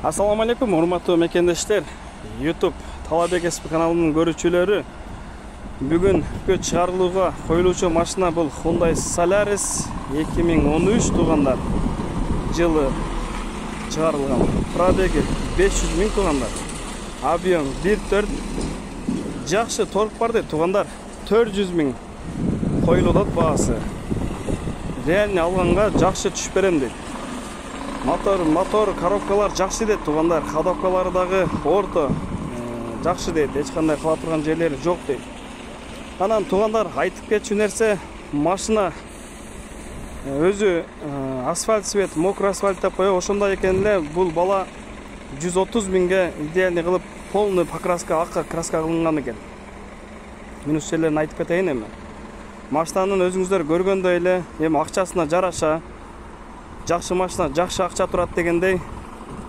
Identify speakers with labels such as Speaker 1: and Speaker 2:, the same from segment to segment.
Speaker 1: Assalamu алейкум, урматтуу мекендештер. YouTube Талабек SP каналынын көрүүчүлөрү. Бүгүнкү чыгарылууга коюлуучу машина бул Hyundai Solaris 2013 туугандар. Жылы чыгарылган. Пробеги 500 миң туугандар. Объем 1.4. Жакшы торг бар дейт туугандар. 400 миң коюлат баасы. Реально алганга жакшы түшүп берем дейт. Мотор, коробкалар жакшы дейт туугандар. Ходовкалары дагы орто жакшы дейт. Эч кандай кыла турган жерлери жок дейт. Анан туугандар айтып кетчү нерсе, машина өзү асфальт свет, мокрый асфальт деп коё, ошондой экен эле. Бул бала 130 миңге идеальный кылып полный покраска, акка краска кылынган экен. Минус жерлерин айтып кетейин эми. Машинанын өзүңүздөр көргөндөй эле, эми акчасына жараша жакшы машина, жакшы акча турат дегендей.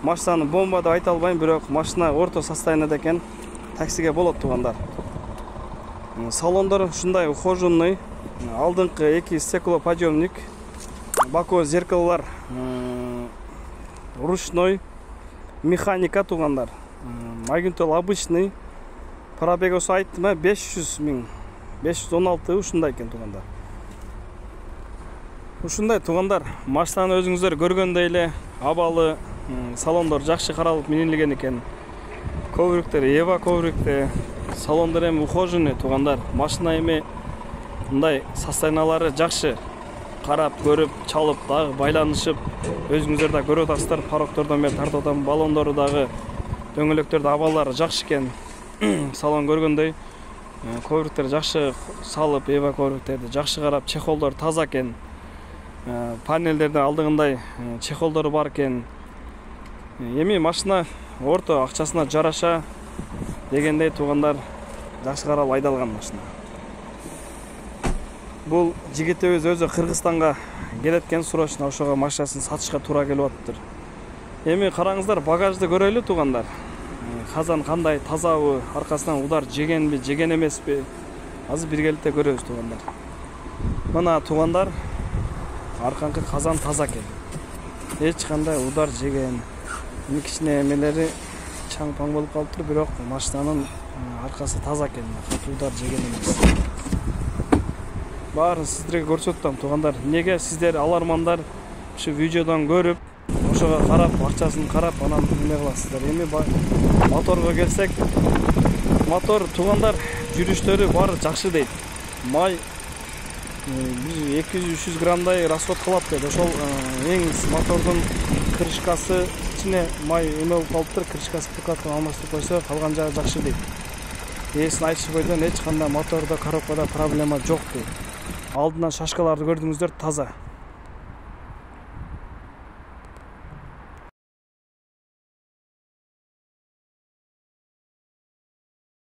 Speaker 1: Машинаны бомба деп айта албайм, бирок машина орто состояниеде экен. Таксиге болот туугандар. Салондор ушундай ухоженный. Алдыңкы 2 стеклоподъемник. Боковой зеркалалар ручной. Механика туугандар. Магнитол обычный. Пробеги айттым, 500 миң. 516 ушундай экен туугандар. Ушундай туугандар, машинаны өзүңүздөр көргөндөй эле абалы, салондор жакшы каралып минилген экен. Ковриктер Ева коврикте, салондор эми ухоженный туугандар. Машина эми мындай состояниялары жакшы. Карап, көрүп, чалып, дагы байланышып, өзүңүздөр да көрүп атасыздар. Пароктордон бери тартып атам, баллондору дагы, дөңгөлөктөрдө абалары жакшы экен. Салон көргөндөй, ковриктер жакшы салып, Ева ковриктерди жакшы карап, чехолдор таза экен. Панелдерде алдыгындай чехолдору бар экен. Эми машина орто акчасына жараша дегендей туугандар, жакшы каралып айдалган машина. Бул жигитибиз өзү Кыргызстанга келет экен, срочно ошого машинасын сатышка туура келип атыптыр. Эми караңыздар, багажды көрөлү туугандар. Казан кандай, тазабы, аркасынан удар жегенби, жеген эмеспи? Азыр биргеликте көрөбүз туугандар. Мына туугандар, арканкы казан таза экен. Эч кандай удар жеген. Эми кичине эмелери чаң-паң болуп калыптыр, бирок машинанын аркасы таза экен. Катуу удар жеген эмес. Баарын сиздерге көрсөттүм туугандар. Неге сиздер алармандар ушу видеодон көрүп, ошого карап, акчасын карап, анан эме кыласыздар. Эми моторго келсек, мотор туугандар жүрүштөрү баары жакшы дейт. Май 200-300 граммдай расход кылат дейт. Ошол эң мотордун крышкасы ичине май эме болуп калыптыр, крышкасы прикатканы алмаштырып койсо, калган жагы жакшы дейт. Ээсин айтышы бойдон эч кандай мотордо, коробкада проблема жок дейт. Алдынан шашкаларды көрдүңүздөр, таза.